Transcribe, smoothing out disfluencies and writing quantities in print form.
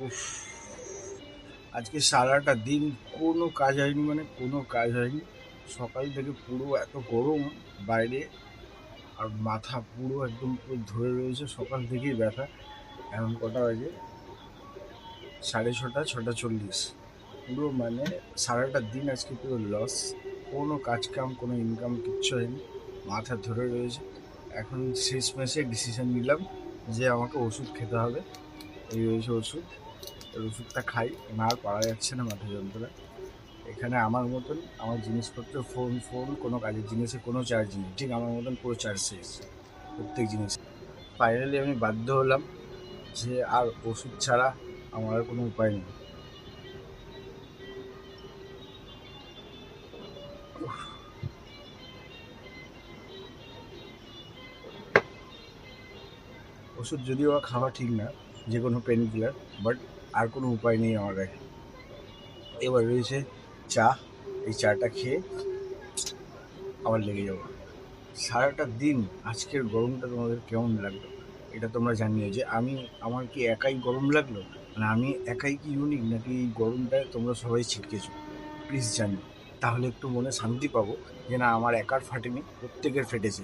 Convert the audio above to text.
উফ, আজকে সারাটা দিন কোনো কাজ হয়নি, মানে কোনো কাজ হয়নি। সকাল থেকে পুরো এত গরম বাইরে, আর মাথা পুরো একদম পুরো ধরে রয়েছে, সকাল থেকেই ব্যথা। এখন কটা বাজে? 6:30, 6:40। পুরো মানে সারাটা দিন আজকে পুরো লস। কোনো কাজ কাম, কোনো ইনকাম কিচ্ছু হয়নি, মাথা ধরে রয়েছে। এখন শেষ মাসে ডিসিশন নিলাম যে আমাকে ওষুধ খেতে হবে। এই রয়েছে ওষুধ, এর ওষুধটা খাই, না আর পারা যাচ্ছে না মাথা যন্ত্রণা। এখানে আমার মতন আমার জিনিসপত্র, ফোন ফোন কোনো কাজের জিনিসে কোনো চার্জ নেই, ঠিক আমার মতন পুরো চার্জ শেষ প্রত্যেক জিনিস। ফাইনালি আমি বাধ্য হলাম যে আর ওষুধ ছাড়া আমার আর কোনো উপায় নেই। ওষুধ যদিও বা খাওয়া ঠিক না, যে কোনো পেন কিলার, বাট আর কোনো উপায় নেই আমার কাছে। এবার রয়েছে চা, এই চাটা খেয়ে আবার লেগে যাবো। সারাটা দিন আজকের গরমটা তোমাদের কেমন লাগলো এটা তোমরা জানিও, যে আমার কি একাই গরম লাগলো, মানে আমি একাই কি ইউনিক, নাকি এই গরমটায় তোমরা সবাই ছিটকেছো? প্লিজ জানিও, তাহলে একটু মনে শান্তি পাবো যে না, আমার একার ফাটেনি, প্রত্যেকের ফেটেছে।